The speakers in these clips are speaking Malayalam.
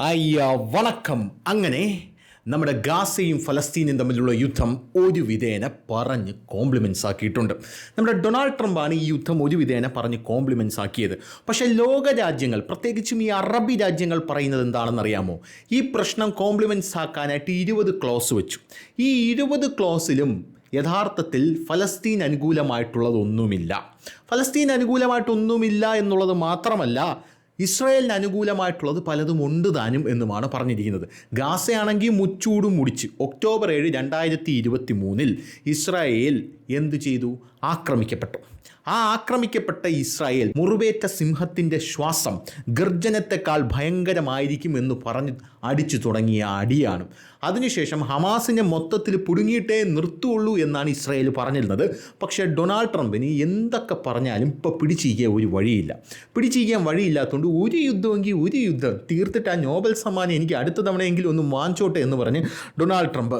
അയ്യ വണക്കം. അങ്ങനെ നമ്മുടെ ഗാസയും ഫലസ്തീനും തമ്മിലുള്ള യുദ്ധം ഒരു വിധേന പറഞ്ഞ് കോംപ്ലിമെൻറ്റ്സ് ആക്കിയിട്ടുണ്ട്. നമ്മുടെ ഡൊണാൾഡ് ട്രംപാണ് ഈ യുദ്ധം ഒരു വിധേന പറഞ്ഞ് കോംപ്ലിമെൻറ്റ്സ് ആക്കിയത്. പക്ഷേ ലോകരാജ്യങ്ങൾ, പ്രത്യേകിച്ചും ഈ അറബി രാജ്യങ്ങൾ പറയുന്നത് എന്താണെന്നറിയാമോ? ഈ പ്രശ്നം കോംപ്ലിമെൻറ്റ്സ് ആക്കാനായിട്ട് 20 ക്ലോസ് വെച്ചു. ഈ 20 ക്ലോസിലും യഥാർത്ഥത്തിൽ ഫലസ്തീൻ അനുകൂലമായിട്ടുള്ളതൊന്നുമില്ല. ഫലസ്തീൻ അനുകൂലമായിട്ടൊന്നുമില്ല എന്നുള്ളത് മാത്രമല്ല, ഇസ്രായേലിന് അനുകൂലമായിട്ടുള്ളത് പലതും ഉണ്ട് താനും എന്നുമാണ് പറഞ്ഞിരിക്കുന്നത്. ഗാസയാണെങ്കിൽ മുച്ചൂടും മുടിച്ച് ഒക്ടോബർ 7, 2023 ഇസ്രായേൽ എന്തു ചെയ്തു? ആക്രമിക്കപ്പെട്ടു. ആ ആക്രമിക്കപ്പെട്ട ഇസ്രായേൽ മുറിവേറ്റ സിംഹത്തിൻ്റെ ശ്വാസം ഗർജനത്തെക്കാൾ ഭയങ്കരമായിരിക്കും എന്ന് പറഞ്ഞ് അടിച്ചു തുടങ്ങിയ അടിയാണ്. അതിനുശേഷം ഹമാസിനെ മൊത്തത്തിൽ പുടുങ്ങിയിട്ടേ നിർത്തുള്ളൂ എന്നാണ് ഇസ്രായേൽ പറഞ്ഞിരുന്നത്. പക്ഷേ ഡൊണാൾഡ് ട്രംപിന് എന്തൊക്കെ പറഞ്ഞാലും ഇപ്പോൾ പിടിച്ചിരിക്കാൻ ഒരു വഴിയില്ല. പിടിച്ചിരിക്കാൻ വഴിയില്ലാത്തതുകൊണ്ട് ഒരു യുദ്ധമെങ്കിൽ ഒരു യുദ്ധം തീർത്തിട്ട് ആ നോബൽ സമ്മാനം എനിക്ക് അടുത്ത തവണയെങ്കിലും ഒന്ന് വാങ്ങിച്ചോട്ടെ എന്ന് പറഞ്ഞ് ഡൊണാൾഡ് ട്രംപ്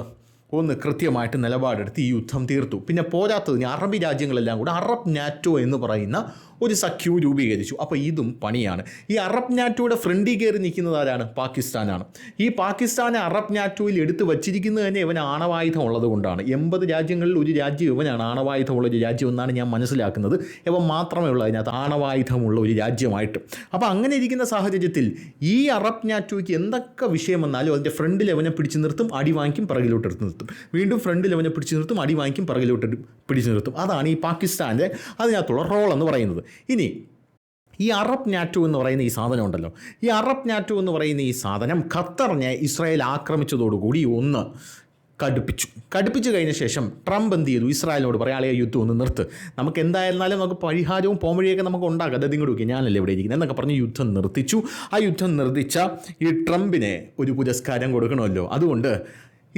ഒന്ന് കൃത്യമായിട്ട് നിലപാടെടുത്ത് ഈ യുദ്ധം തീർത്തു. പിന്നെ പോരാത്തതിന് അറബി രാജ്യങ്ങളെല്ലാം കൂടെ അറബ് നാറ്റോ എന്ന് പറയുന്ന ഒരു സഖ്യവും രൂപീകരിച്ചു. അപ്പോൾ ഇതും പണിയാണ്. ഈ അറബ് നാറ്റോയുടെ ഫ്രണ്ടിൽ കയറി നിൽക്കുന്നത് ആരാണ്? പാകിസ്ഥാനാണ്. ഈ പാകിസ്ഥാനെ അറബ് നാറ്റോയിൽ എടുത്ത് വച്ചിരിക്കുന്നത് തന്നെ ഇവൻ ആണവായുധം ഉള്ളത് കൊണ്ടാണ്. 80 രാജ്യങ്ങളിൽ ഒരു രാജ്യം ഇവനാണ് ആണവായുധമുള്ള ഒരു രാജ്യം എന്നാണ് ഞാൻ മനസ്സിലാക്കുന്നത്. ഇവൻ മാത്രമേ ഉള്ളൂ അതിനകത്ത് ആണവായുധമുള്ള ഒരു രാജ്യമായിട്ട്. അപ്പോൾ അങ്ങനെ ഇരിക്കുന്ന സാഹചര്യത്തിൽ ഈ അറബ് നാറ്റോയ്ക്ക് എന്തൊക്കെ വിഷയം വന്നാലും അതിൻ്റെ ഫ്രണ്ടിൽ അവനെ പിടിച്ചു നിർത്തും, അടി വാങ്ങിക്കും, പിറകിലോട്ട് എടുത്ത് നിർത്തും. വീണ്ടും ഫ്രണ്ടിൽ അവനെ പിടിച്ചു നിർത്തും, അടി വാങ്ങിക്കും, പിറകിലോട്ട് പിടിച്ചു നിർത്തും. അതാണ് ഈ പാകിസ്ഥാൻ്റെ അതിനകത്തുള്ള റോൾ എന്ന് പറയുന്നത്. ഇനി ഈ അറബ് നാറ്റോ എന്ന് പറയുന്ന ഈ സാധനം ഉണ്ടല്ലോ, ഈ അറബ് നാറ്റോ എന്ന് പറയുന്ന ഈ സാധനം ഖത്തറിനെ ഇസ്രായേൽ ആക്രമിച്ചതോടുകൂടി ഒന്ന് കടുപ്പിച്ചു കഴിഞ്ഞ ശേഷം ട്രംപ് എന്ത് ചെയ്തു? ഇസ്രായേലിനോട് പറയാളെ യുദ്ധം ഒന്ന് നിർത്ത്, നമുക്ക് എന്തായിരുന്നാലും നമുക്ക് പരിഹാരവും പോംവഴിയൊക്കെ നമുക്ക് ഉണ്ടാക്കാം, അത് ഇങ്ങോട്ട് വയ്ക്കുക, ഞാനല്ലേ ഇവിടെ ഇരിക്കുന്നത് എന്നൊക്കെ പറഞ്ഞ് യുദ്ധം നിർത്തിച്ചു. ആ യുദ്ധം നിർത്തിച്ച ഈ ട്രംപിനെ ഒരു പുരസ്കാരം കൊടുക്കണമല്ലോ. അതുകൊണ്ട്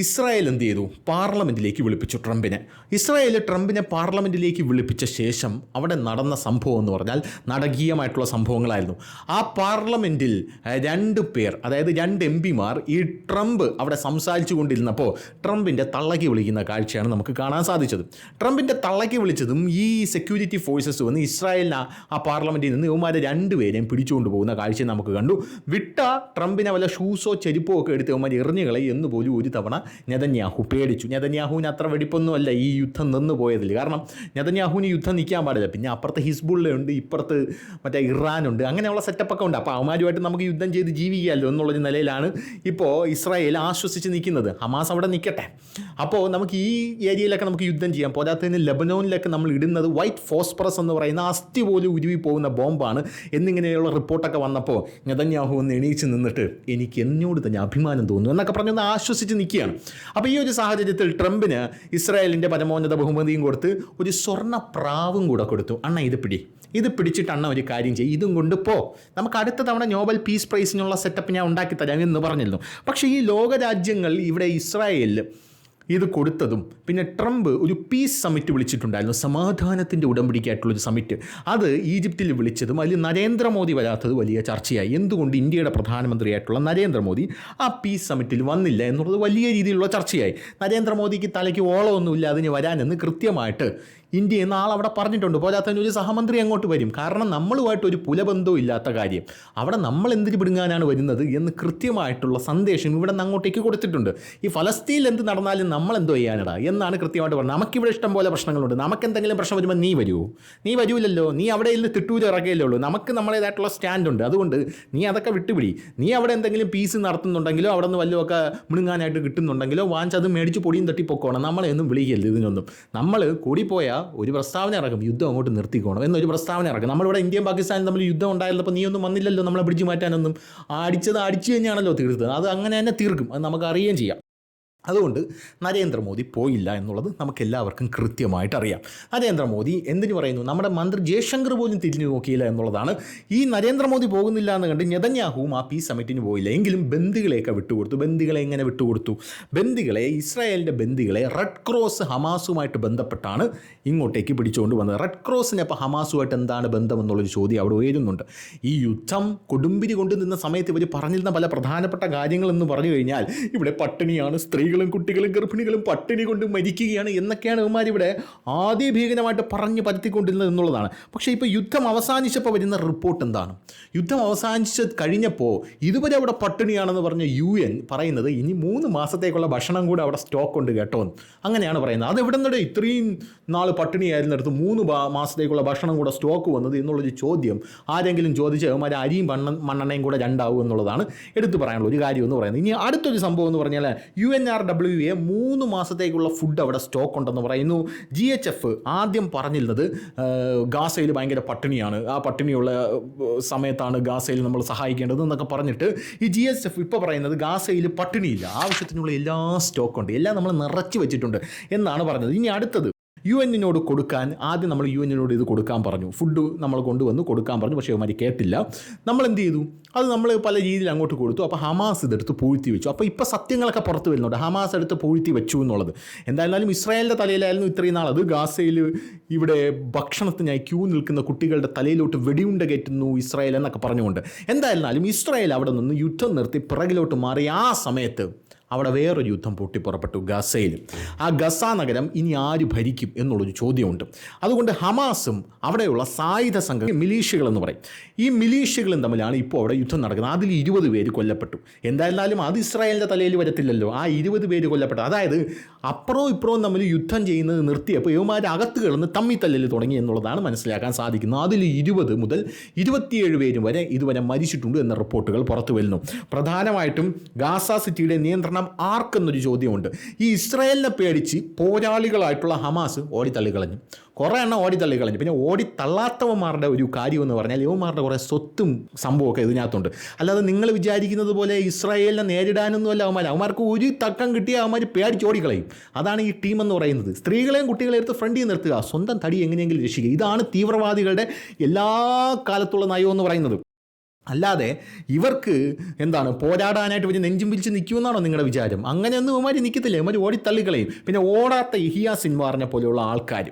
ഇസ്രായേൽ എന്ത് ചെയ്തു? പാർലമെൻറ്റിലേക്ക് വിളിപ്പിച്ചു ട്രംപിനെ. ഇസ്രായേൽ ട്രംപിനെ പാർലമെൻറ്റിലേക്ക് വിളിപ്പിച്ച ശേഷം അവിടെ നടന്ന സംഭവം എന്ന് പറഞ്ഞാൽ നാടകീയമായിട്ടുള്ള സംഭവങ്ങളായിരുന്നു. ആ പാർലമെൻറ്റിൽ 2 പേർ, അതായത് 2 MP-മാർ ഈ ട്രംപ് അവിടെ സംസാരിച്ചു കൊണ്ടിരുന്നപ്പോൾ ട്രംപിൻ്റെ തള്ളയ്ക്ക് വിളിക്കുന്ന കാഴ്ചയാണ് നമുക്ക് കാണാൻ സാധിച്ചത്. ട്രംപിൻ്റെ തള്ളയ്ക്ക് വിളിച്ചതും ഈ സെക്യൂരിറ്റി ഫോഴ്സസ് വന്ന് ഇസ്രായേലിന് ആ പാർലമെൻറ്റിൽ നിന്ന് ഇവന്മാരെ 2 പേരെയും പിടിച്ചുകൊണ്ട് പോകുന്ന കാഴ്ച നമുക്ക് കണ്ടു. വിട്ട ട്രംപിനെ വല്ല ഷൂസോ ചെരുപ്പോ ഒക്കെ എടുത്ത് ഇവന്മാർ എറിഞ്ഞുകളെ എന്ന് പോലും ഒരു തവണ നെതന്യാഹു പേടിച്ചു. നെതന്യാഹുവിന് അത്ര വെടിപ്പൊന്നുമല്ല ഈ യുദ്ധം നിന്ന് പോയതിൽ. കാരണം നെതന്യാഹുവിന് യുദ്ധം നിൽക്കാൻ പാടില്ല. പിന്നെ അപ്പുറത്ത് ഹിസ്ബുള്ളയുണ്ട്, ഇപ്പുറത്ത് മറ്റേ ഇറാനുണ്ട്, അങ്ങനെയുള്ള സെറ്റപ്പൊക്കെ ഉണ്ട്. അപ്പോൾ അവന്മാരുമായിട്ട് നമുക്ക് യുദ്ധം ചെയ്ത് ജീവിക്കാമല്ലോ എന്നുള്ളൊരു നിലയിലാണ് ഇപ്പോൾ ഇസ്രായേൽ ആശ്വസിച്ച് നിൽക്കുന്നത്. ഹമാസ് അവിടെ നിൽക്കട്ടെ, അപ്പോൾ നമുക്ക് ഈ ഏരിയയിലൊക്കെ നമുക്ക് യുദ്ധം ചെയ്യാം. പോരാത്തതിന് ലെബനോനിലൊക്കെ നമ്മൾ ഇടുന്നത് വൈറ്റ് ഫോസ്ഫറസ് എന്ന് പറയുന്ന അസ്ഥി പോലും ഉരുവി പോകുന്ന ബോംബാണ് എന്നിങ്ങനെയുള്ള റിപ്പോർട്ടൊക്കെ വന്നപ്പോൾ നെതന്യാഹു ഒന്ന് എണീച്ച് നിന്നിട്ട് എനിക്ക് എന്നോട് തന്നെ അഭിമാനം തോന്നുന്നു എന്നൊക്കെ പറഞ്ഞൊന്ന് ആശ്വസിച്ച് നിൽക്കുകയാണ്. അപ്പോൾ ഈ ഒരു സാഹചര്യത്തിൽ ട്രംപിന് ഇസ്രായേലിൻ്റെ പരമോന്നത ബഹുമതിയും കൊടുത്ത് ഒരു സ്വർണ്ണ പ്രാവും കൂടെ കൊടുത്തു. അണ്ണ ഇത് പിടിച്ചിട്ട് അണ്ണ ഒരു കാര്യം ചെയ്യും, ഇതും കൊണ്ട് നമുക്ക് അടുത്ത തവണ നോബൽ പീസ് പ്രൈസിനുള്ള സെറ്റപ്പ് ഞാൻ ഉണ്ടാക്കിത്തരാം എന്ന് പറഞ്ഞിരുന്നു. പക്ഷേ ഈ ലോകരാജ്യങ്ങൾ ഇവിടെ ഇസ്രായേലിൽ ഇത് കൊടുത്തതും പിന്നെ ട്രംപ് ഒരു പീസ് സമ്മിറ്റ് വിളിച്ചിട്ടുണ്ടായിരുന്നു, സമാധാനത്തിൻ്റെ ഉടമ്പടിക്കായിട്ടുള്ളൊരു സമ്മിറ്റ്. അത് ഈജിപ്തിൽ വിളിച്ചതും അതിൽ നരേന്ദ്രമോദി വരാത്തത് വലിയ ചർച്ചയായി. എന്തുകൊണ്ട് ഇന്ത്യയുടെ പ്രധാനമന്ത്രിയായിട്ടുള്ള നരേന്ദ്രമോദി ആ പീസ് സമ്മിറ്റിൽ വന്നില്ല എന്നുള്ളത് വലിയ രീതിയിലുള്ള ചർച്ചയായി. നരേന്ദ്രമോദിക്ക് തലയ്ക്ക് ഓളമൊന്നുമില്ല അതിന് വരാനെന്ന് കൃത്യമായിട്ട് ഇന്ത്യ നാളെ അവിടെ പറഞ്ഞിട്ടുണ്ട്. പോരാത്തതിന് ഒരു സഹമന്ത്രി അങ്ങോട്ട് വരും. കാരണം നമ്മളുമായിട്ട് ഒരു പുലബന്ധവും ഇല്ലാത്ത കാര്യം അവിടെ നമ്മൾ എന്തിന് പിടുങ്ങാനാണ് വരുന്നത് എന്ന് കൃത്യമായിട്ടുള്ള സന്ദേശം ഇവിടെ നിന്ന് അങ്ങോട്ടേക്ക് കൊടുത്തിട്ടുണ്ട്. ഈ ഫലസ്തീനിൽ എന്ത് നടന്നാലും നമ്മളെന്തോ ചെയ്യാനടാ എന്നാണ് കൃത്യമായിട്ട് പറഞ്ഞത്. നമുക്കിവിടെ ഇഷ്ടം പോലെ പ്രശ്നങ്ങളുണ്ട്, നമുക്ക് എന്തെങ്കിലും പ്രശ്നം വരുമ്പോൾ നീ വരൂലല്ലോ, നീ അവിടെ ഇരുന്ന് തിട്ടൂര് ഇറക്കുകയല്ലേ ഉള്ളൂ. നമുക്ക് നമ്മളേതായിട്ടുള്ള സ്റ്റാൻഡുണ്ട്, അതുകൊണ്ട് നീ അതൊക്കെ വിട്ടുപിടി. നീ അവിടെ എന്തെങ്കിലും പീസ് നടത്തുന്നുണ്ടെങ്കിലോ അവിടെ നിന്ന് വല്ലതൊക്കെ മിണുങ്ങാനായിട്ട് കിട്ടുന്നുണ്ടെങ്കിലോ വാങ്ങിച്ചത് മേടിച്ച് പൊടിയും തട്ടിപ്പൊക്കോണം. നമ്മളെയൊന്നും വിളിക്കരുത് ഇതിനൊന്നും. നമ്മൾ കൂടിപ്പോയാൽ ഒരു പ്രസ്താവന ഇറക്കും, യുദ്ധം അങ്ങോട്ട് നിർത്തിക്കോണം എന്നൊരു പ്രസ്താവന ഇറക്കും. നമ്മളിവിടെ ഇന്ത്യയും പാകിസ്ഥാനും തമ്മിൽ യുദ്ധം ഉണ്ടായിരുന്നപ്പോൾ നീ ഒന്നും വന്നില്ലല്ലോ നമ്മളെ പിടിച്ചു മാറ്റാനൊന്നും. അടിച്ചു തന്നെയാണല്ലോ തീർത്തത്, അത് അങ്ങനെ തന്നെ തീർക്കും, അത് നമുക്ക് അറിയുകയും ചെയ്യാം. അതുകൊണ്ട് നരേന്ദ്രമോദി പോയില്ല എന്നുള്ളത് നമുക്കെല്ലാവർക്കും കൃത്യമായിട്ട് അറിയാം. നരേന്ദ്രമോദി എന്തിനു പറയുന്നു? നമ്മുടെ മന്ത്രി ജയശങ്കർ പോലും തിരിഞ്ഞു നോക്കിയില്ല എന്നുള്ളതാണ്. ഈ നരേന്ദ്രമോദി പോകുന്നില്ല എന്ന് കണ്ട് നെതന്യാഹുവും ആ പീസ് സമ്മിറ്റിന് പോയില്ല. എങ്കിലും ബന്ദികളെയൊക്കെ വിട്ടുകൊടുത്തു. ബന്ദികളെ എങ്ങനെ വിട്ടുകൊടുത്തു? ഇസ്രായേലിൻ്റെ ബന്ദികളെ റെഡ് ക്രോസ് ഹമാസുമായിട്ട് ബന്ധപ്പെട്ടാണ് ഇങ്ങോട്ടേക്ക് പിടിച്ചുകൊണ്ട് വന്നത്. റെഡ് ക്രോസിന് ഇപ്പോൾ ഹമാസുമായിട്ട് എന്താണ് ബന്ധം എന്നുള്ളൊരു ചോദ്യം അവിടെ ഉയരുന്നുണ്ട്. ഈ യുദ്ധം കൊടുമ്പിരി കൊണ്ടു നിന്ന സമയത്ത് ഇവർ പറഞ്ഞിരുന്ന പല പ്രധാനപ്പെട്ട കാര്യങ്ങളെന്ന് പറഞ്ഞു കഴിഞ്ഞാൽ ഇവിടെ പട്ടിണിയാണ്, സ്ത്രീകൾ സ്ത്രീകളും കുട്ടികളും ഗർഭിണികളും പട്ടിണി കൊണ്ട് മരിക്കുകയാണ് എന്നൊക്കെയാണ് ഇവന്മാരിവിടെ ആദ്യ ഭീകരമായിട്ട് പറഞ്ഞ് പരത്തിക്കൊണ്ടിരുന്നത് എന്നുള്ളതാണ്. പക്ഷേ ഇപ്പോൾ യുദ്ധം അവസാനിച്ചപ്പോൾ വരുന്ന റിപ്പോർട്ട് എന്താണ്? യുദ്ധം അവസാനിച്ച് കഴിഞ്ഞപ്പോൾ ഇതുവരെ അവിടെ പട്ടിണിയാണെന്ന് പറഞ്ഞ UN പറയുന്നത് ഇനി 3 മാസത്തേക്കുള്ള ഭക്ഷണം കൂടെ അവിടെ സ്റ്റോക്ക് ഉണ്ട് കേട്ടോ, അങ്ങനെയാണ് പറയുന്നത്. അത് എവിടെ നിന്നടെ ഇത്രയും നാൾ പട്ടിണിയായിരുന്നിടത്ത് 3 മാസത്തേക്കുള്ള ഭക്ഷണം കൂടെ സ്റ്റോക്ക് വന്നത് എന്നുള്ളൊരു ചോദ്യം ആരെങ്കിലും ചോദിച്ച് അവന്മാർ അരിയും മണ്ണെണ്ണയും കൂടെ രണ്ടാവും എന്നുള്ളതാണ് എടുത്തു പറയാനുള്ള ഒരു കാര്യം എന്ന് പറയുന്നത്. ഇനി അടുത്തൊരു സംഭവം എന്ന് പറഞ്ഞാൽ UNRWA 3 മാസത്തേക്കുള്ള ഫുഡ് അവിടെ സ്റ്റോക്ക് ഉണ്ടെന്ന് പറയുന്നു. GHF ആദ്യം പറഞ്ഞിരുന്നത് ഗാസയിൽ ഭയങ്കര പട്ടിണിയാണ്, ആ പട്ടിണിയുള്ള സമയത്താണ് ഗാസയിൽ നമ്മൾ സഹായിക്കേണ്ടത് എന്നൊക്കെ പറഞ്ഞിട്ട് ഈ GHF ഇപ്പോൾ പറയുന്നത് ഗാസയിൽ പട്ടിണിയില്ല, ആവശ്യത്തിനുള്ള എല്ലാ സ്റ്റോക്കുണ്ട്, എല്ലാം നമ്മൾ നിറച്ച് വെച്ചിട്ടുണ്ട് എന്നാണ് പറഞ്ഞത്. ഇനി അടുത്തത് UN കൊടുക്കാൻ ആദ്യം നമ്മൾ UN ഇത് കൊടുക്കാൻ പറഞ്ഞു, ഫുഡ് നമ്മൾ കൊണ്ടുവന്ന് കൊടുക്കാൻ പറഞ്ഞു. പക്ഷേ അവന്മാർ കേട്ടില്ല. നമ്മൾ എന്ത് ചെയ്തു? അത് നമ്മൾ പല രീതിയിൽ അങ്ങോട്ട് കൊടുത്തു. അപ്പോൾ ഹമാസ് ഇതെടുത്ത് പൂഴ്ത്തി വെച്ചു. അപ്പോൾ ഇപ്പോൾ സത്യങ്ങളൊക്കെ പുറത്ത് വരുന്നുണ്ട്, ഹമാസ് എടുത്ത് പൂഴ്ത്തി വെച്ചു എന്നുള്ളത്. എന്തായാലും ഇസ്രായേലിൻ്റെ തലയിലായിരുന്നു ഇത്രയും നാൾ അത്. ഗാസയിൽ ഇവിടെ ഭക്ഷണത്തിനായി ക്യൂ നിൽക്കുന്ന കുട്ടികളുടെ തലയിലോട്ട് വെടിയുണ്ട കയറ്റുന്നു ഇസ്രായേൽ എന്നൊക്കെ പറഞ്ഞുകൊണ്ട്. എന്തായിരുന്നാലും ഇസ്രായേൽ അവിടെ നിന്ന് യുദ്ധം നിർത്തി പിറകിലോട്ട് മാറി ആ സമയത്ത് അവിടെ വേറൊരു യുദ്ധം പൊട്ടിപ്പുറപ്പെട്ടു ഗസയിൽ. ആ ഗസ നഗരം ഇനി ആര് ഭരിക്കും എന്നുള്ളൊരു ചോദ്യമുണ്ട്. അതുകൊണ്ട് ഹമാസും അവിടെയുള്ള സായുധ സംഘം, മിലീഷ്യകളെന്ന് പറയും, ഈ മിലീഷ്യകളും തമ്മിലാണ് ഇപ്പോൾ അവിടെ യുദ്ധം നടക്കുന്നത്. അതിൽ 20 പേര് കൊല്ലപ്പെട്ടു. എന്തായാലും അത് ഇസ്രായേലിൻ്റെ തലയിൽ വരത്തില്ലല്ലോ. ആ 20 പേര് കൊല്ലപ്പെട്ടു. അതായത് അപ്പുറവും ഇപ്പുറവും തമ്മിൽ യുദ്ധം ചെയ്യുന്നത് നിർത്തിയപ്പോൾ യുവമാർ അകത്ത് കിടന്ന് തമ്മിത്തല്ലിൽ തുടങ്ങി എന്നുള്ളതാണ് മനസ്സിലാക്കാൻ സാധിക്കുന്നത്. അതിൽ 20 മുതൽ 27 പേര് വരെ ഇതുവരെ മരിച്ചിട്ടുണ്ട് എന്ന റിപ്പോർട്ടുകൾ പുറത്തു വരുന്നു. പ്രധാനമായിട്ടും ഗാസ സിറ്റിയുടെ നിയന്ത്രണം ആർക്കെന്നൊരു ചോദ്യമുണ്ട്. ഈ ഇസ്രായേലിനെ പേടിച്ച് പോരാളികളായിട്ടുള്ള ഹമാസ് ഓടിത്തള്ളിക്കളഞ്ഞു, കുറേ എണ്ണം ഓടിത്തള്ളിക്കളഞ്ഞു. പിന്നെ ഓടിത്തള്ളാത്തവന്മാരുടെ ഒരു കാര്യം എന്ന് പറഞ്ഞാൽ യുവന്മാരുടെ കുറേ സ്വത്തും സംഭവമൊക്കെ ഇതിനകത്തുണ്ട്. അല്ലാതെ നിങ്ങൾ വിചാരിക്കുന്നത് പോലെ ഇസ്രായേലിനെ നേരിടാനൊന്നുമല്ല അവന്മാർക്ക് ഒരു തക്കം കിട്ടിയാൽ അവന്മാർ പേടിച്ചോടിക്കളയും. അതാണ് ഈ ടീം എന്ന് പറയുന്നത്. സ്ത്രീകളെയും കുട്ടികളെയും എടുത്ത് ഫ്രണ്ടിൽ നിർത്തുക, സ്വന്തം തടി എങ്ങനെയെങ്കിലും രക്ഷിക്കുക. ഇതാണ് തീവ്രവാദികളുടെ എല്ലാ കാലത്തുള്ള നയം എന്ന് പറയുന്നത്. അല്ലാതെ ഇവർക്ക് എന്താണ് പോരാടാനായിട്ട് വലിയ നെഞ്ചും പിരിച്ച് നിൽക്കുമെന്നാണോ നിങ്ങളുടെ വിചാരം? അങ്ങനെയൊന്നും അവന്മാർ നിൽക്കത്തില്ല, അവന്മാർ ഓടിത്തള്ളിക്കളയും. പിന്നെ ഓടാത്ത ഇഹിയ സിൻവാറിനെ പോലെയുള്ള ആൾക്കാർ,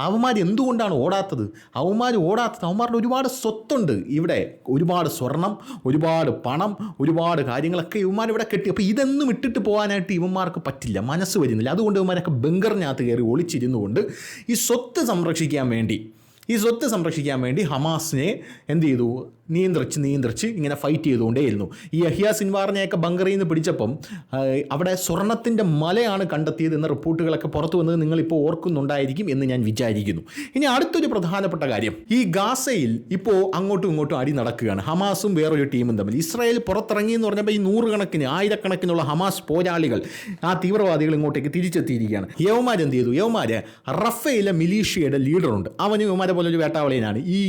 അവന്മാർ എന്തുകൊണ്ടാണ് ഓടാത്തത്? അവന്മാരുടെ ഒരുപാട് സ്വത്തുണ്ട് ഇവിടെ, ഒരുപാട് സ്വർണം, ഒരുപാട് പണം, ഒരുപാട് കാര്യങ്ങളൊക്കെ ഇവന്മാരിവിടെ കെട്ടി. അപ്പോൾ ഇതൊന്നും ഇട്ടിട്ട് പോകാനായിട്ട് ഇവന്മാർക്ക് പറ്റില്ല, മനസ്സ് വരുന്നില്ല. അതുകൊണ്ട് ഇവന്മാരൊക്കെ ബങ്കറിനകത്ത് കയറി ഒളിച്ചിരുന്നുകൊണ്ട് ഈ സ്വത്ത് സംരക്ഷിക്കാൻ വേണ്ടി ഹമാസിനെ എന്ത് ചെയ്തു? നിയന്ത്രിച്ച് ഇങ്ങനെ ഫൈറ്റ് ചെയ്തുകൊണ്ടേയിരുന്നു. ഈ യഹ്യ സിൻവാറിനെയൊക്കെ ബങ്കറിൽ നിന്ന് പിടിച്ചപ്പം അവിടെ സ്വർണത്തിൻ്റെ മലയാണ് കണ്ടെത്തിയത് എന്ന റിപ്പോർട്ടുകളൊക്കെ പുറത്തു വന്നത് നിങ്ങളിപ്പോൾ ഓർക്കുന്നുണ്ടായിരിക്കും എന്ന് ഞാൻ വിചാരിക്കുന്നു. ഇനി അടുത്തൊരു പ്രധാനപ്പെട്ട കാര്യം, ഈ ഗാസയിൽ ഇപ്പോൾ അങ്ങോട്ടും ഇങ്ങോട്ടും അടി നടക്കുകയാണ്, ഹമാസും വേറൊരു ടീമും തമ്മിൽ. ഇസ്രായേൽ പുറത്തിറങ്ങി എന്ന് പറഞ്ഞപ്പോൾ ഈ 100 ആയിരക്കണക്കിനുള്ള ഹമാസ് പോരാളികൾ, ആ തീവ്രവാദികൾ ഇങ്ങോട്ടേക്ക് തിരിച്ചെത്തിയിരിക്കുകയാണ്. യവന്മാരെന്ത് ചെയ്തു? യവന്മാർ റഫയിലെ മിലീഷ്യയുടെ ലീഡറുണ്ട്, അവന് യവന്മാരെ പോലെ ഒരു വേട്ടാവളിയനാണ്, ഈ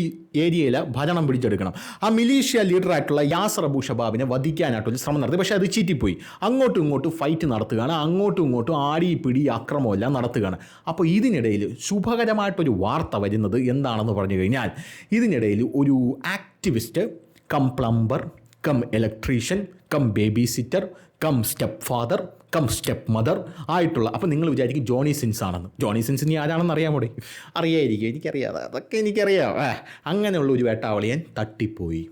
ഏരിയയിലെ ഭരണം പിടിച്ചെടുക്കണം. ആ മിലീഷ്യ ലീഡറായിട്ടുള്ള യാസർ അബു ഷബാബിനെ വധിക്കാനായിട്ടൊരു ശ്രമം നടത്തി. പക്ഷേ അത് ചീറ്റിപ്പോയി. അങ്ങോട്ടും ഇങ്ങോട്ടും ഫൈറ്റ് നടത്തുകയാണ്, അങ്ങോട്ടും ഇങ്ങോട്ടും ആടി പിടി അക്രമമെല്ലാം നടത്തുകയാണ്. അപ്പോൾ ഇതിനിടയിൽ ശുഭകരമായിട്ടൊരു വാർത്ത വരുന്നത് എന്താണെന്ന് പറഞ്ഞു കഴിഞ്ഞാൽ, ഇതിനിടയിൽ ഒരു activist cum plumber cum electrician cum baby sitter cum step father cum step mother ആയിട്ടുള്ള, അപ്പോൾ നിങ്ങൾ വിചാരിക്കും ജോണി സിൻസ് ആണെന്ന്. ജോണി സിൻസ് ഇനി ആരാണെന്ന് അറിയാമോടെ? അറിയായിരിക്കും, എനിക്കറിയാതെ, അതൊക്കെ എനിക്കറിയാം. അങ്ങനെയുള്ള ഒരു വേട്ടാവളിയൻ തട്ടിപ്പോയി.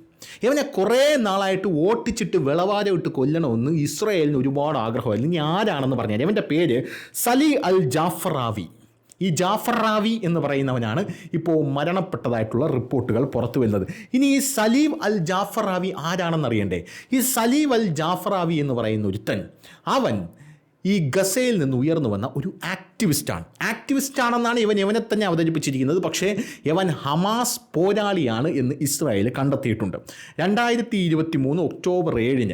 ഇവനെ കുറേ നാളായിട്ട് ഓട്ടിച്ചിട്ട് വിളവാര ഇട്ട് കൊല്ലണമെന്ന് ഇസ്രായേലിന് ഒരുപാട് ആഗ്രഹമായിരുന്നു. ഇനി ആരാണെന്ന് പറഞ്ഞാൽ ഇവൻ്റെ പേര് സലി അൽ ജാഫറാവി. ഈ ജാഫർ റാവി എന്ന് പറയുന്നവനാണ് ഇപ്പോൾ മരണപ്പെട്ടതായിട്ടുള്ള റിപ്പോർട്ടുകൾ പുറത്തു വരുന്നത്. ഇനി ഈ സലീം അൽ ജാഫർ റാവി ആരാണെന്ന് അറിയണ്ടേ? ഈ സലീം അൽ ജാഫർ റാവി എന്ന് പറയുന്ന ഒരുത്തൻ, അവൻ ഈ ഗസയിൽ നിന്ന് ഉയർന്നു വന്ന ഒരു ആക്ടിവിസ്റ്റാണെന്നാണ് ഇവനെ തന്നെ അവതരിപ്പിച്ചിരിക്കുന്നത്. പക്ഷേ ഇവൻ ഹമാസ് പോരാളിയാണ് എന്ന് ഇസ്രായേൽ കണ്ടെത്തിയിട്ടുണ്ട്. 2023 ഒക്ടോബർ 7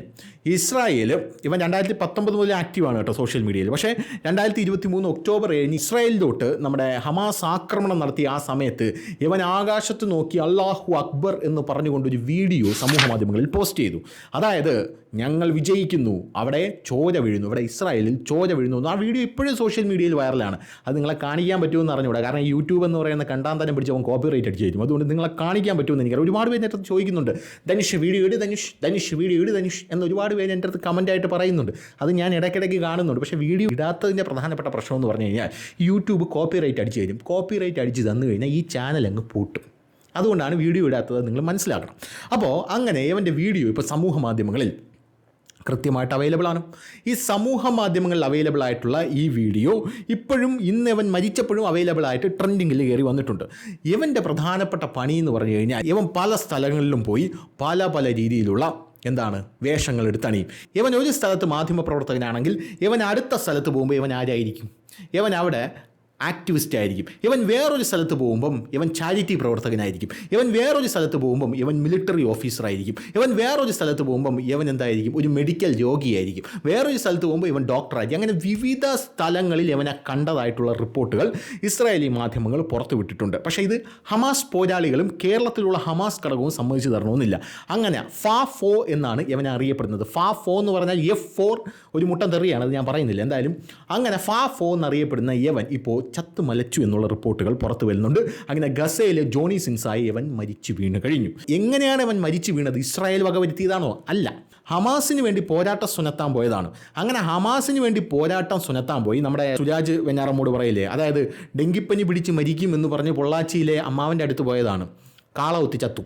ഇസ്രായേൽ, ഇവൻ 2019 മുതൽ ആക്റ്റീവാണ് കേട്ടോ സോഷ്യൽ മീഡിയയിൽ. പക്ഷേ 2023 ഒക്ടോബർ 7 ഇസ്രായേലിലോട്ട് നമ്മുടെ ഹമാസ് ആക്രമണം നടത്തിയ ആ സമയത്ത് ഇവൻ ആകാശത്ത് നോക്കി അല്ലാഹു അക്ബർ എന്ന് പറഞ്ഞുകൊണ്ടൊരു വീഡിയോ സമൂഹ മാധ്യമങ്ങളിൽ പോസ്റ്റ് ചെയ്തു. അതായത് ഞങ്ങൾ വിജയിക്കുന്നു, അവിടെ ചോര വീഴുന്നു, ഇവിടെ ഇസ്രായേലിൽ ചോര വീഴുന്നു. ആ വീഡിയോ ഇപ്പോഴും സോഷ്യൽ മീഡിയയിൽ വൈറലാണ്. അത് നിങ്ങളെ കാണിക്കാൻ പറ്റുമെന്ന് അറിഞ്ഞൂടാ, കാരണം യൂട്യൂബ് എന്ന് പറയുന്ന കണ്ടാന്തരം പിടിച്ചവൻ കോപ്പിറൈറ്റ് അടിച്ച് തരും. അതുകൊണ്ട് നിങ്ങളെ കാണിക്കാൻ പറ്റുമെന്ന് എനിക്കറിയാം. ഒരുപാട് പേര് എൻ്റെ അടുത്ത് ചോദിക്കുന്നുണ്ട്, ധനുഷ് വീഡിയോ ഇട്, ധനുഷ് വീഡിയോ ഇട് ധനുഷ് എന്ന് ഒരുപാട് പേര് എൻ്റെ അടുത്ത് കമൻറ്റായിട്ട് പറയുന്നുണ്ട്. അത് ഞാൻ ഇടയ്ക്കിടയ്ക്ക് കാണുന്നുണ്ട്. പക്ഷേ വീഡിയോ ഇടാത്തതിൻ്റെ പ്രധാനപ്പെട്ട പ്രശ്നം എന്ന് പറഞ്ഞു കഴിഞ്ഞാൽ യൂട്യൂബ് കോപ്പിറൈറ്റ് അടിച്ച് തരും. കോപ്പിറൈറ്റ് അടിച്ച് തന്നു കഴിഞ്ഞാൽ ഈ ചാനൽ അങ്ങ് പൂട്ടും. അതുകൊണ്ടാണ് വീഡിയോ ഇടാത്തത്, നിങ്ങൾ മനസ്സിലാക്കണം. അപ്പോൾ അങ്ങനെ ഇവൻ്റെ വീഡിയോ ഇപ്പോൾ സമൂഹ മാധ്യമങ്ങളിൽ കൃത്യമായിട്ട് അവൈലബിൾ ആണ്. ഈ സമൂഹ മാധ്യമങ്ങളിൽ അവൈലബിൾ ആയിട്ടുള്ള ഈ വീഡിയോ ഇപ്പോഴും ഇവൻ മരിച്ചപ്പോഴും അവൈലബിൾ ആയിട്ട് ട്രെൻഡിങ്ങിൽ കയറി വന്നിട്ടുണ്ട്. ഇവൻ്റെ പ്രധാനപ്പെട്ട പണി എന്ന് പറഞ്ഞു കഴിഞ്ഞാൽ ഇവൻ പല സ്ഥലങ്ങളിലും പോയി പല രീതിയിലുള്ള വേഷങ്ങൾ എടുത്തണിയും. ഇവൻ ഒരു സ്ഥലത്ത് മാധ്യമപ്രവർത്തകനാണെങ്കിൽ ഇവൻ അടുത്ത സ്ഥലത്ത് പോകുമ്പോൾ ഇവൻ ആരായിരിക്കും? ഇവൻ അവിടെ ആക്ടിവിസ്റ്റ് ആയിരിക്കും. ഇവൻ വേറൊരു സ്ഥലത്ത് പോകുമ്പം ഇവൻ ചാരിറ്റി പ്രവർത്തകനായിരിക്കും. ഇവൻ വേറൊരു സ്ഥലത്ത് പോകുമ്പം ഇവൻ മിലിറ്ററി ഓഫീസറായിരിക്കും. ഇവൻ വേറൊരു സ്ഥലത്ത് പോകുമ്പം ഇവൻ ഒരു മെഡിക്കൽ രോഗിയായിരിക്കും. വേറൊരു സ്ഥലത്ത് പോകുമ്പോൾ ഇവൻ ഡോക്ടറായിരിക്കും. അങ്ങനെ വിവിധ സ്ഥലങ്ങളിൽ ഇവനെ കണ്ടതായിട്ടുള്ള റിപ്പോർട്ടുകൾ ഇസ്രായേലി മാധ്യമങ്ങൾ പുറത്തുവിട്ടിട്ടുണ്ട്. പക്ഷേ ഇത് ഹമാസ് പോരാളികളും കേരളത്തിലുള്ള ഹമാസ് ഘടകവും സമ്മതിച്ചു തരണമെന്നില്ല. അങ്ങനെ FA4 എന്നാണ് ഇവനെ അറിയപ്പെടുന്നത്. FA4 എന്ന് പറഞ്ഞാൽ F4 ഒരു മുട്ടൻ തെറിയാണ്, അത് ഞാൻ പറയുന്നില്ല. എന്തായാലും അങ്ങനെ FA4 എന്നറിയപ്പെടുന്ന ഇവൻ ഇപ്പോൾ ചത്തുമലച്ചു എന്നുള്ള റിപ്പോർട്ടുകൾ പുറത്തു വരുന്നുണ്ട്. അങ്ങനെ ഗസയിലെ ജോണി സിൻസായി ഇവൻ മരിച്ചു വീണ് കഴിഞ്ഞു. എങ്ങനെയാണ് ഇവൻ മരിച്ചു വീണത്? ഇസ്രായേൽ വകവരുത്തിയതാണോ? അല്ല, ഹമാസിന് വേണ്ടി പോരാട്ടം സുനത്താൻ പോയതാണ്. അങ്ങനെ ഹമാസിന് വേണ്ടി പോരാട്ടം സുനത്താൻ പോയി നമ്മുടെ സുരാജ് വെഞ്ഞാറമ്മോട് പറയില്ലേ, അതായത് ഡെങ്കിപ്പനി പിടിച്ച് മരിക്കും എന്ന് പറഞ്ഞ് പൊള്ളാച്ചിയിലെ അമ്മാവൻ്റെ അടുത്ത് പോയതാണ്. കാള ഒത്തി ചത്തു.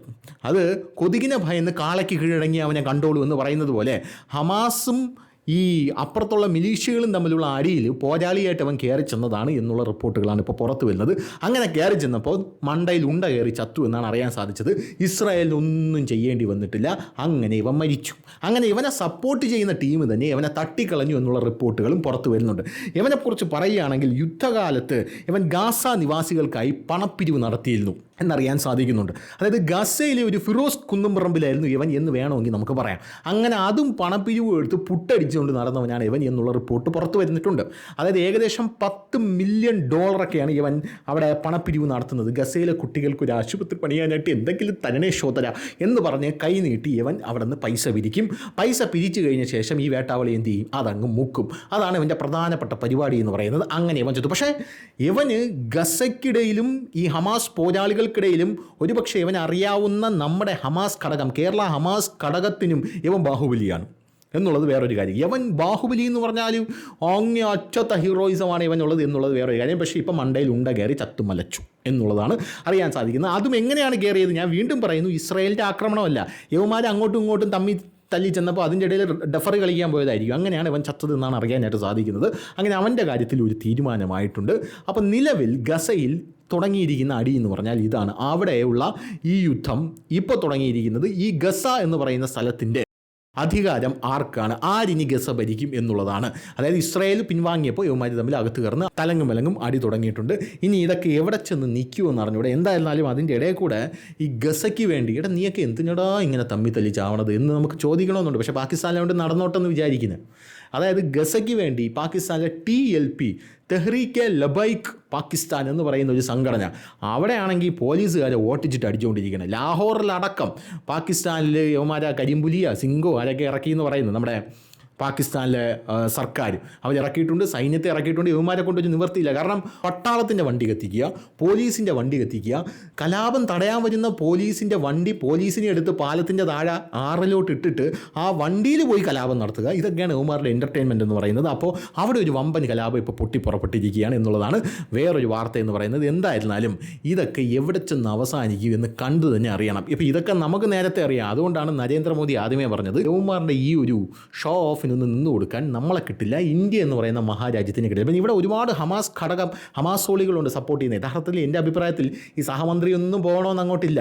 അത് കൊതുകിനെ ഭയന്ന് കാളയ്ക്ക് കീഴടങ്ങി അവനെ കണ്ടോളൂ എന്ന് പറയുന്നത് പോലെ ഹമാസും ഈ അപ്പുറത്തുള്ള മിലീഷ്യകളും തമ്മിലുള്ള അടിയിൽ പോരാളിയായിട്ട് അവൻ കയറി ചെന്നതാണ് എന്നുള്ള റിപ്പോർട്ടുകളാണ് ഇപ്പോൾ പുറത്തു വരുന്നത്. അങ്ങനെ കയറി ചെന്നപ്പോൾ മണ്ടയിൽ ഉണ്ട കയറി ചത്തു എന്നാണ് അറിയാൻ സാധിച്ചത്. ഇസ്രായേലിന് ഒന്നും ചെയ്യേണ്ടി വന്നിട്ടില്ല. അങ്ങനെ ഇവൻ മരിച്ചു. അങ്ങനെ ഇവനെ സപ്പോർട്ട് ചെയ്യുന്ന ടീം തന്നെ ഇവനെ തട്ടിക്കളഞ്ഞു എന്നുള്ള റിപ്പോർട്ടുകളും പുറത്തു വരുന്നുണ്ട്. ഇവനെക്കുറിച്ച് പറയുകയാണെങ്കിൽ യുദ്ധകാലത്ത് ഇവൻ ഗാസ നിവാസികൾക്കായി പണപ്പിരിവ് നടത്തിയിരുന്നു എന്നറിയാൻ സാധിക്കുന്നുണ്ട്. അതായത് ഗസയിലെ ഒരു ഫിറോസ് കുന്നുംപറമ്പിലായിരുന്നു ഇവൻ എന്ന് വേണമെങ്കിൽ നമുക്ക് പറയാം. അങ്ങനെ അതും പണപ്പിരിവ് എടുത്ത് പുട്ടടിച്ചുകൊണ്ട് നടന്നവനാണ് ഇവൻ എന്നുള്ള റിപ്പോർട്ട് പുറത്തു വരുന്നിട്ടുണ്ട്. അതായത് ഏകദേശം $10 മില്യൺ ഇവൻ അവിടെ പണപ്പിരിവ് നടത്തുന്നത്. ഗസയിലെ കുട്ടികൾക്ക് ഒരു ആശുപത്രി പണിയാനായിട്ട് എന്തെങ്കിലും തരണേ ശോധന എന്ന് പറഞ്ഞ് കൈ നീട്ടി ഇവൻ അവിടെ നിന്ന് പൈസ പിരിക്കും. പൈസ പിരിച്ചു കഴിഞ്ഞ ശേഷം ഈ വേട്ടാവളി എന്ത് ചെയ്യും? അതങ്ങ് മുക്കും. അതാണ് ഇവൻ്റെ പ്രധാനപ്പെട്ട പരിപാടി എന്ന് പറയുന്നത്. അങ്ങനെ ഇവൻ ചെയ്തു. പക്ഷേ ഇവന് ഗസയ്ക്കിടയിലും ഈ ഹമാസ് പോരാളികൾക്കിടയിലും ഒരുപക്ഷെ ഇവൻ അറിയാവുന്ന നമ്മുടെ ഹമാസ് ഘടകം, കേരള ഹമാസ് ഘടകത്തിനും ഇവൻ ബാഹുബലിയാണ് എന്നുള്ളത് വേറൊരു കാര്യം. ഇവൻ ബാഹുബലി എന്ന് പറഞ്ഞാൽ അങ്ങേ അറ്റത്തെ ഹീറോയിസമാണ് ഇവനുള്ളത് എന്നുള്ളത് വേറൊരു കാര്യം. പക്ഷേ ഇപ്പം മണ്ടയിൽ ഉണ്ട കയറി ചത്തുമലച്ചു എന്നുള്ളതാണ് അറിയാൻ സാധിക്കുന്നത്. അതും എങ്ങനെയാണ് കയറിയത്? ഞാൻ വീണ്ടും പറയുന്നു, ഇസ്രായേലിൻ്റെ ആക്രമണമല്ല. ഇവന്മാർ അങ്ങോട്ടും ഇങ്ങോട്ടും തമ്മിൽ തല്ലി ചെന്നപ്പോൾ അതിൻ്റെ ഇടയിൽ ഡഫർ കളിക്കാൻ പോയതായിരിക്കും. അങ്ങനെയാണ് ഇവൻ ചത്തത് എന്നാണ് അറിയാനായിട്ട് സാധിക്കുന്നത്. അങ്ങനെ അവൻ്റെ കാര്യത്തിൽ ഒരു തീരുമാനമായിട്ടുണ്ട്. അപ്പം നിലവിൽ ഗസയിൽ തുടങ്ങിയിരിക്കുന്ന അടി എന്ന് പറഞ്ഞാൽ ഇതാണ്. അവിടെയുള്ള ഈ യുദ്ധം ഇപ്പോൾ തുടങ്ങിയിരിക്കുന്നത് ഈ ഗസ എന്ന് പറയുന്ന സ്ഥലത്തിൻ്റെ അധികാരം ആർക്കാണ്, ആരിനി ഗസ ഭരിക്കും എന്നുള്ളതാണ്. അതായത് ഇസ്രായേൽ പിൻവാങ്ങിയപ്പോൾ ഇവന്മാർ തമ്മിൽ അകത്ത് കയറുന്ന തലങ്ങും വിലങ്ങും അടി തുടങ്ങിയിട്ടുണ്ട്. ഇനി ഇതൊക്കെ എവിടെ ചെന്ന് നിൽക്കുമെന്ന് അറിഞ്ഞൂടെ. എന്തായിരുന്നാലും അതിൻ്റെ ഇടയിൽ കൂടെ ഈ ഗസയ്ക്ക് വേണ്ടി നീയൊക്കെ എന്തിനടാ ഇങ്ങനെ തമ്മി തല്ലി ചാവണത് എന്ന് നമുക്ക് ചോദിക്കണമെന്നുണ്ട്. പക്ഷേ പാകിസ്ഥാനിലോട്ട് നടന്നോട്ടെന്ന് വിചാരിക്കുന്നത്. അതായത് ഗസയ്ക്ക് വേണ്ടി പാകിസ്ഥാനിലെ TLP തെഹ്രീക്കെ ലബൈക്ക് പാകിസ്ഥാൻ എന്ന് പറയുന്ന ഒരു സംഘടന, അവിടെയാണെങ്കിൽ പോലീസുകാരെ ഓട്ടിച്ചിട്ട് അടിച്ചുകൊണ്ടിരിക്കണം. ലാഹോറിലടക്കം പാകിസ്ഥാനിൽ യവന്മാരാ കരിമ്പുലിയ സിംഗോ ആരൊക്കെ ഇറക്കി എന്ന് പറയുന്നത് നമ്മുടെ പാകിസ്ഥാനിലെ സർക്കാർ അവരിറക്കിയിട്ടുണ്ട്, സൈന്യത്തെ ഇറക്കിയിട്ടുണ്ട്. യവന്മാരെ കൊണ്ടൊരു നിവർത്തിയില്ല. കാരണം പട്ടാളത്തിൻ്റെ വണ്ടി കത്തിക്കുക, പോലീസിൻ്റെ വണ്ടി കത്തിക്കുക, കലാപം തടയാൻ വരുന്ന പോലീസിൻ്റെ വണ്ടി പോലീസിനെ എടുത്ത് പാലത്തിൻ്റെ താഴെ ആറിലോട്ട് ഇട്ടിട്ട് ആ വണ്ടിയിൽ പോയി കലാപം നടത്തുക. ഇതൊക്കെയാണ് യവന്മാരുടെ എൻ്റർടൈൻമെൻറ്റ് എന്ന് പറയുന്നത്. അപ്പോൾ അവിടെ ഒരു വമ്പൻ കലാപം ഇപ്പോൾ പൊട്ടിപ്പുറപ്പെട്ടിരിക്കുകയാണ് എന്നുള്ളതാണ് വേറൊരു വാർത്ത എന്ന് പറയുന്നത്. എന്തായിരുന്നാലും ഇതൊക്കെ എവിടെ ചെന്ന് അവസാനിക്കും എന്ന് കണ്ടു തന്നെ അറിയണം. ഇപ്പോൾ ഇതൊക്കെ നമുക്ക് നേരത്തെ അറിയാം. അതുകൊണ്ടാണ് നരേന്ദ്രമോദി ആദ്യമേ പറഞ്ഞത് യവന്മാരുടെ ഈ ഒരു ഷോ ഓഫ് നിന്ന് കൊടുക്കാൻ നമ്മളെ കിട്ടില്ല, ഇന്ത്യ എന്ന് പറയുന്ന മഹാരാജ്യത്തിന് കിട്ടില്ല. അപ്പം ഇവിടെ ഒരുപാട് ഹമാസ് ഘടകം ഹമാസോളികളുണ്ട് സപ്പോർട്ട് ചെയ്യുന്നത്. യഥാർത്ഥത്തിൽ എൻ്റെ അഭിപ്രായത്തിൽ ഈ സഹമന്ത്രി ഒന്നും പോകണമെന്ന് അങ്ങോട്ടില്ല.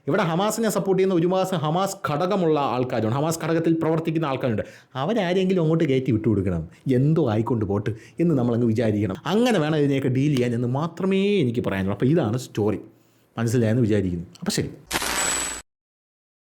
ഇവിടെ ഹമാസിനെ സപ്പോർട്ട് ചെയ്യുന്ന ഒരുപാട് ഹമാസ് ഘടകമുള്ള ആൾക്കാരുണ്ട്, ഹമാസ് ഘടകത്തിൽ പ്രവർത്തിക്കുന്ന ആൾക്കാരുണ്ട്. അവരാരെങ്കിലും അങ്ങോട്ട് കയറ്റി വിട്ടു കൊടുക്കണം, എന്തോ ആയിക്കൊണ്ട് പോട്ട് എന്ന് നമ്മളങ്ങ് വിചാരിക്കണം. അങ്ങനെ വേണം ഇതിനെയൊക്കെ ഡീൽ ചെയ്യാൻ എന്ന് മാത്രമേ എനിക്ക് പറയാനുള്ളൂ. അപ്പോൾ ഇതാണ് സ്റ്റോറി. മനസ്സിലായെന്ന് വിചാരിക്കുന്നു. അപ്പോൾ ശരി.